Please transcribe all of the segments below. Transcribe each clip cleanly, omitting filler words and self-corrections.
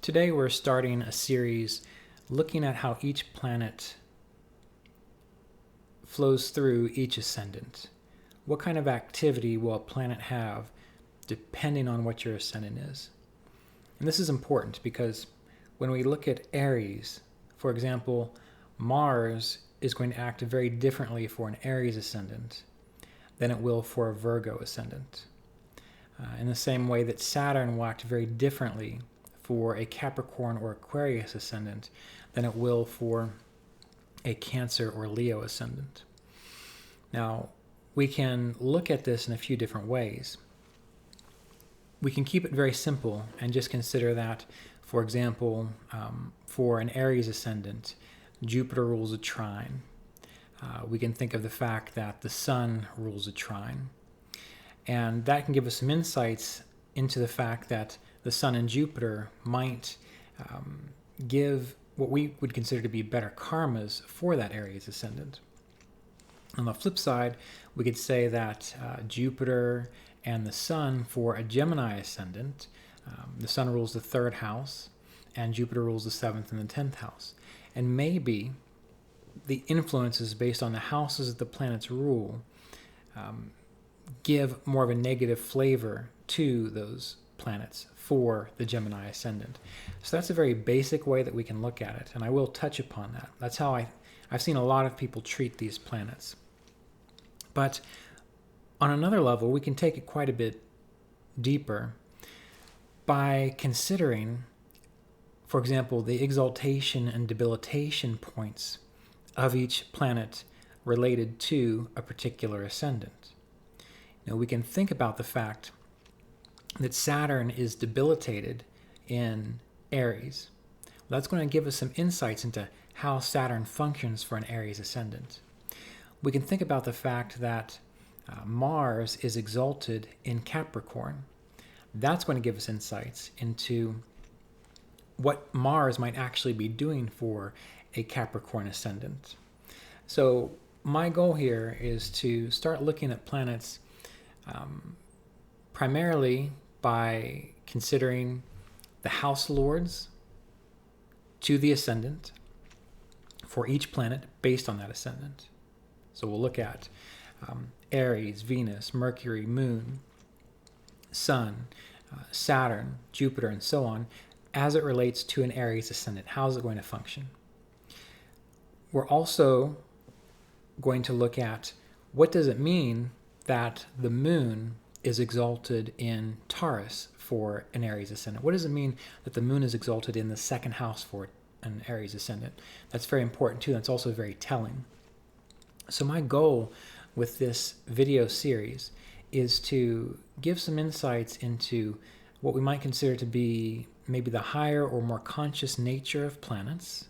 Today we're starting a series looking at how each planet flows through each ascendant. What kind of activity will a planet have depending on what your ascendant is? And this is important because when we look at Aries, for example, Mars is going to act very differently for an Aries ascendant than it will for a Virgo ascendant. In the same way that Saturn will act very differently for a Capricorn or Aquarius ascendant than it will for a Cancer or Leo ascendant. Now, we can look at this in a few different ways. We can keep it very simple and just consider that, for example, for an Aries ascendant, Jupiter rules a trine. We can think of the fact that the Sun rules a trine. And that can give us some insights into the fact that the Sun and Jupiter might give what we would consider to be better karmas for that Aries ascendant. On the flip side, we could say that Jupiter and the Sun for a Gemini ascendant, the Sun rules the third house, and Jupiter rules the seventh and the 10th house. And maybe the influences based on the houses that the planets rule give more of a negative flavor to those planets for the Gemini ascendant. So that's a very basic way that we can look at it, and I will touch upon that. That's how I've seen a lot of people treat these planets. But on another level, we can take it quite a bit deeper by considering, for example, the exaltation and debilitation points of each planet related to a particular ascendant. Now, we can think about the fact that Saturn is debilitated in Aries. Well, that's going to give us some insights into how Saturn functions for an Aries ascendant. We can think about the fact that Mars is exalted in Capricorn. That's going to give us insights into what Mars might actually be doing for a Capricorn ascendant. So my goal here is to start looking at planets primarily by considering the house lords to the ascendant for each planet based on that ascendant. So we'll look at Aries, Venus, Mercury, Moon, Sun, Saturn, Jupiter, and so on as it relates to an Aries ascendant. How is it going to function? We're also going to look at what does it mean that the Moon is exalted in Taurus for an Aries ascendant. What does it mean that the Moon is exalted in the second house for an Aries ascendant? That's very important too. That's also very telling. So my goal with this video series is to give some insights into what we might consider to be maybe the higher or more conscious nature of planets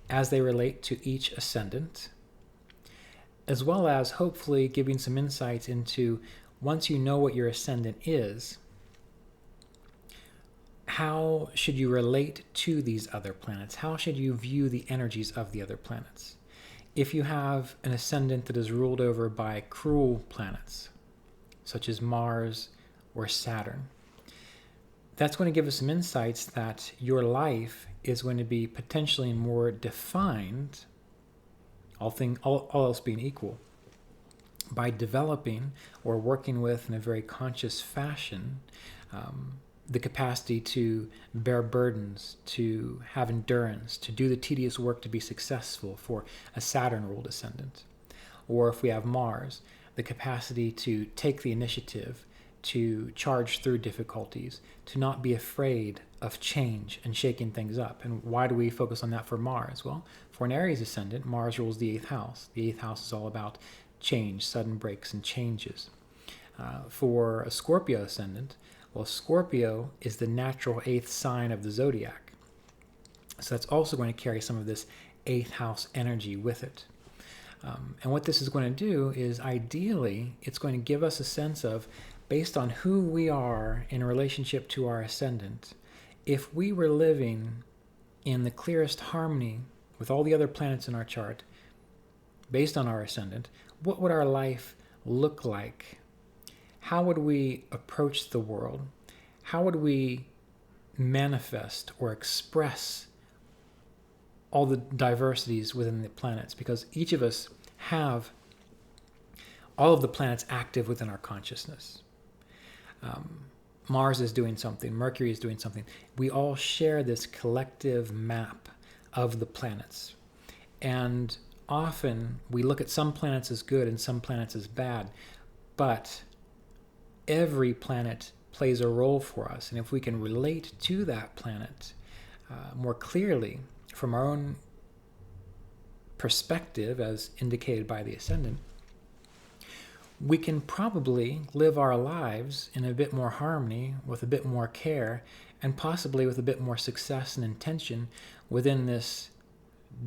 as they relate to each ascendant, as well as hopefully giving some insights into, once you know what your ascendant is, how should you relate to these other planets? How should you view the energies of the other planets? If you have an ascendant that is ruled over by cruel planets, such as Mars or Saturn, that's going to give us some insights that your life is going to be potentially more defined, all else being equal, by developing or working with in a very conscious fashion the capacity to bear burdens, to have endurance, to do the tedious work to be successful for a Saturn-ruled ascendant. Or if we have Mars, the capacity to take the initiative, to charge through difficulties, to not be afraid of change and shaking things up. And why do we focus on that for Mars? Well, for an Aries ascendant, Mars rules the 8th house. The 8th house is all about change, sudden breaks and changes. For a Scorpio ascendant, well, Scorpio is the natural 8th sign of the zodiac. So that's also going to carry some of this 8th house energy with it. And what this is going to do is, ideally, it's going to give us a sense of, based on who we are in relationship to our ascendant, if we were living in the clearest harmony with all the other planets in our chart, based on our ascendant, what would our life look like? How would we approach the world? How would we manifest or express all the diversities within the planets, because each of us have all of the planets active within our consciousness. Mars is doing something, Mercury is doing something. We all share this collective map of the planets. And often we look at some planets as good and some planets as bad, but every planet plays a role for us. And if we can relate to that planet more clearly from our own perspective, as indicated by the Ascendant, we can probably live our lives in a bit more harmony, with a bit more care, and possibly with a bit more success and intention within this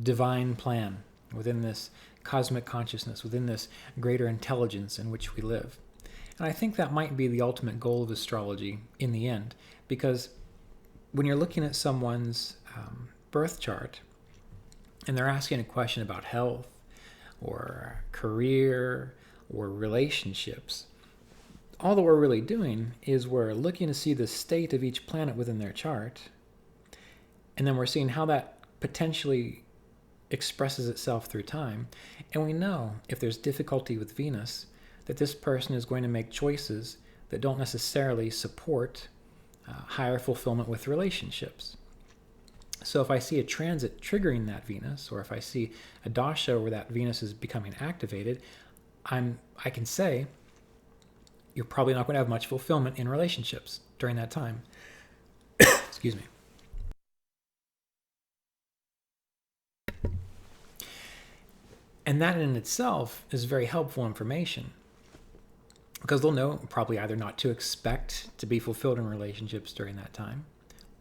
divine plan, within this cosmic consciousness, within this greater intelligence in which we live. And I think that might be the ultimate goal of astrology in the end, because when you're looking at someone's birth chart and they're asking a question about health or career or relationships, all that we're really doing is we're looking to see the state of each planet within their chart, and then we're seeing how that potentially expresses itself through time. And we know if there's difficulty with Venus, that this person is going to make choices that don't necessarily support higher fulfillment with relationships. So if I see a transit triggering that Venus, or if I see a dasha where that Venus is becoming activated, I can say you're probably not going to have much fulfillment in relationships during that time. Excuse me. And that in itself is very helpful information, because they'll know probably either not to expect to be fulfilled in relationships during that time,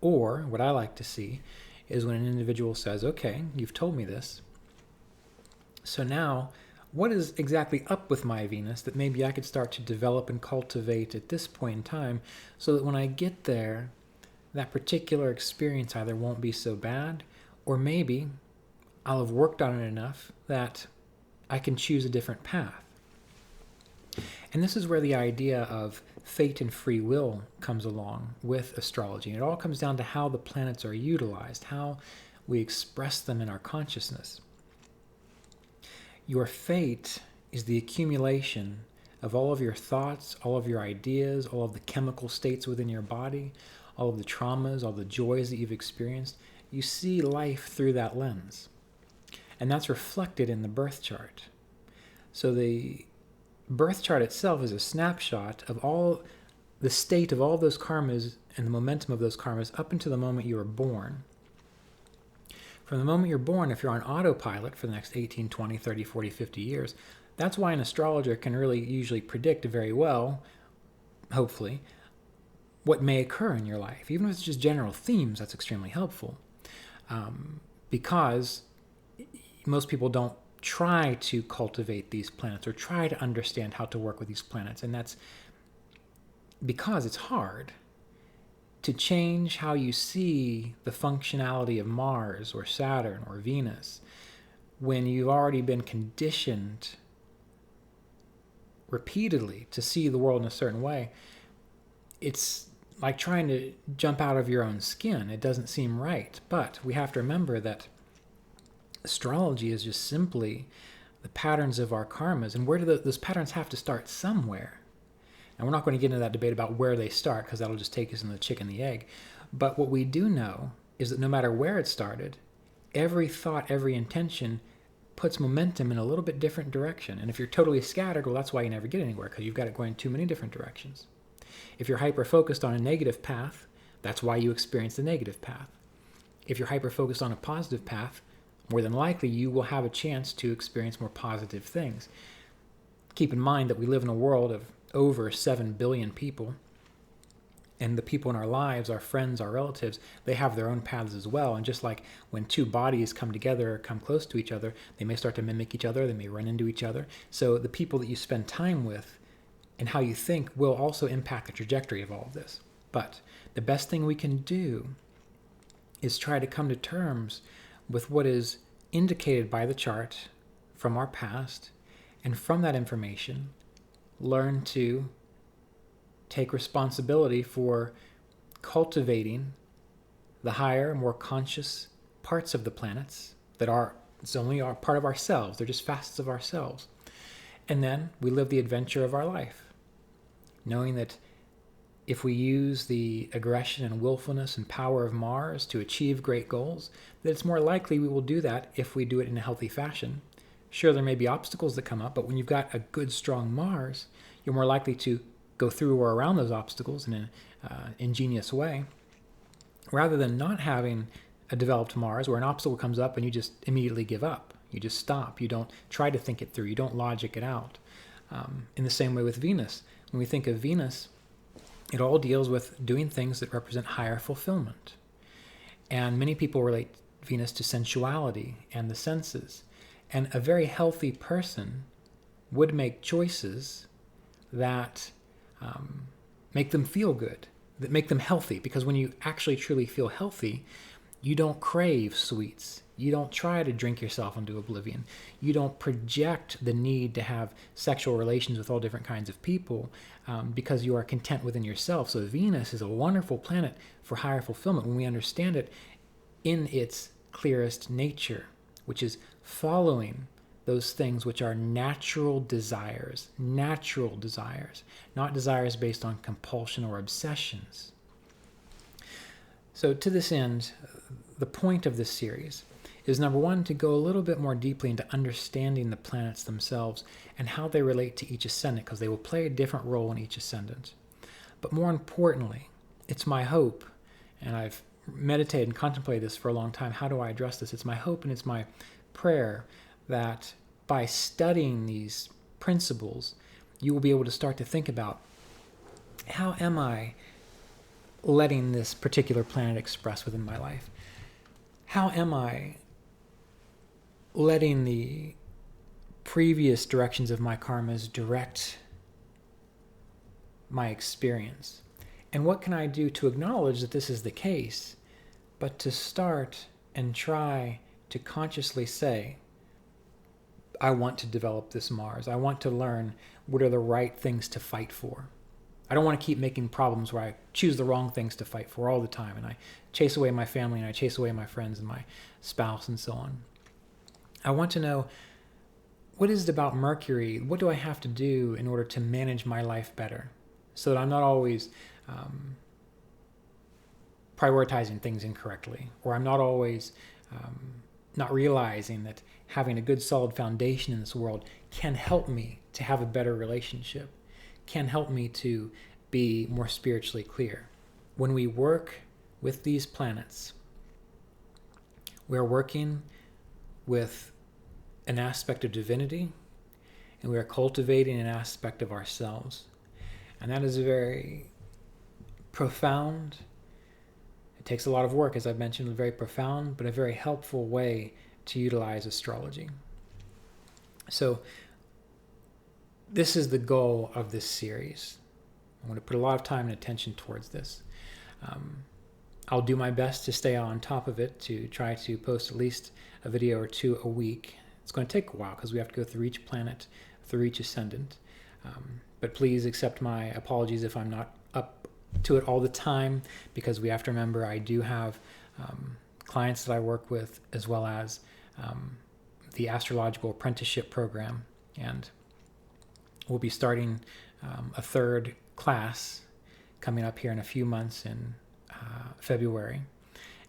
or what I like to see is when an individual says, okay, you've told me this, so now what is exactly up with my Venus that maybe I could start to develop and cultivate at this point in time, so that when I get there, that particular experience either won't be so bad, or maybe I'll have worked on it enough that I can choose a different path. And this is where the idea of fate and free will comes along with astrology. And it all comes down to how the planets are utilized, how we express them in our consciousness. Your fate is the accumulation of all of your thoughts, all of your ideas, all of the chemical states within your body, all of the traumas, all the joys that you've experienced. You see life through that lens. And that's reflected in the birth chart. So the birth chart itself is a snapshot of all the state of all those karmas and the momentum of those karmas up until the moment you were born. From the moment you're born, if you're on autopilot for the next 18, 20, 30, 40, 50 years, that's why an astrologer can really usually predict very well, hopefully, what may occur in your life. Even if it's just general themes, that's extremely helpful. Because most people don't try to cultivate these planets or try to understand how to work with these planets. And that's because it's hard to change how you see the functionality of Mars or Saturn or Venus when you've already been conditioned repeatedly to see the world in a certain way. It's like trying to jump out of your own skin. It doesn't seem right. But we have to remember that astrology is just simply the patterns of our karmas. And where do those patterns have to start? Somewhere. And we're not going to get into that debate about where they start, because that'll just take us into the chicken and the egg. But what we do know is that no matter where it started, every thought, every intention puts momentum in a little bit different direction. And if you're totally scattered, well, that's why you never get anywhere, because you've got it going too many different directions. If you're hyper-focused on a negative path, that's why you experience the negative path. If you're hyper-focused on a positive path, more than likely you will have a chance to experience more positive things. Keep in mind that we live in a world of over 7 billion people, and the people in our lives, our friends, our relatives, they have their own paths as well. And just like when two bodies come together or come close to each other, they may start to mimic each other, they may run into each other. So the people that you spend time with and how you think will also impact the trajectory of all of this. But the best thing we can do is try to come to terms with what is indicated by the chart from our past, and from that information, learn to take responsibility for cultivating the higher, more conscious parts of the planets that are, it's only a part of ourselves. They're just facets of ourselves. And then we live the adventure of our life, knowing that if we use the aggression and willfulness and power of Mars to achieve great goals, that it's more likely we will do that if we do it in a healthy fashion. Sure, there may be obstacles that come up, but when you've got a good, strong Mars, you're more likely to go through or around those obstacles in an ingenious way, rather than not having a developed Mars where an obstacle comes up and you just immediately give up. You just stop. You don't try to think it through. You don't logic it out. In the same way with Venus. When we think of Venus, it all deals with doing things that represent higher fulfillment. And many people relate Venus to sensuality and the senses. And a very healthy person would make choices that make them feel good, that make them healthy. Because when you actually truly feel healthy, you don't crave sweets. You don't try to drink yourself into oblivion. You don't project the need to have sexual relations with all different kinds of people because you are content within yourself. So Venus is a wonderful planet for higher fulfillment when we understand it in its clearest nature, which is following those things which are natural desires, not desires based on compulsion or obsessions. So to this end, the point of this series is, number one, to go a little bit more deeply into understanding the planets themselves and how they relate to each ascendant, because they will play a different role in each ascendant. But more importantly, it's my hope, and I've meditated and contemplated this for a long time, how do I address this? It's my hope and it's my prayer that by studying these principles, you will be able to start to think about, how am I letting this particular planet express within my life? How am I letting the previous directions of my karmas direct my experience? And what can I do to acknowledge that this is the case, but to start and try to consciously say, I want to develop this Mars. I want to learn what are the right things to fight for. I don't want to keep making problems where I choose the wrong things to fight for all the time, and I chase away my family, and I chase away my friends and my spouse and so on. I want to know, what is it about Mercury? What do I have to do in order to manage my life better so that I'm not always prioritizing things incorrectly, or I'm not always not realizing that having a good solid foundation in this world can help me to have a better relationship, can help me to be more spiritually clear. When we work with these planets, we're working with an aspect of divinity, and we are cultivating an aspect of ourselves. And that is very profound. It takes a lot of work, as I've mentioned, a very profound but a very helpful way to utilize astrology. So this is the goal of this series. I'm going to put a lot of time and attention towards this. I'll do my best to stay on top of it, to try to post at least a video or two a week. It's going to take a while because we have to go through each planet, through each ascendant. But please accept my apologies if I'm not up to it all the time, because we have to remember I do have clients that I work with, as well as the astrological apprenticeship program. And we'll be starting a third class coming up here in a few months in February.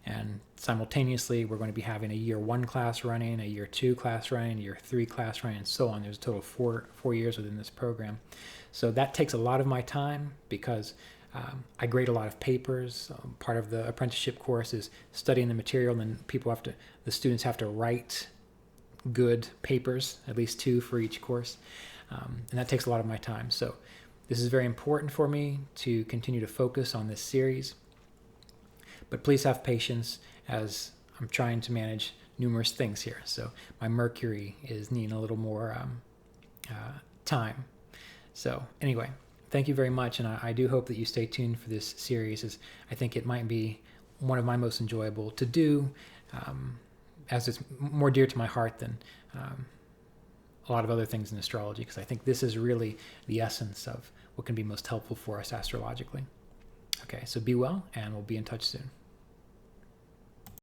And simultaneously, we're going to be having a year 1 class running, a year 2 class running, a year 3 class running, and so on. There's a total of four years within this program. So that takes a lot of my time, because I grade a lot of papers. Part of the apprenticeship course is studying the material, and then the students have to write good papers, at least 2 for each course. And that takes a lot of my time. So this is very important for me to continue to focus on this series. But please have patience, as I'm trying to manage numerous things here. So my Mercury is needing a little more time. So anyway, thank you very much. And I do hope that you stay tuned for this series, as I think it might be one of my most enjoyable to do, as it's more dear to my heart than a lot of other things in astrology, because I think this is really the essence of what can be most helpful for us astrologically. Okay, so be well, and we'll be in touch soon.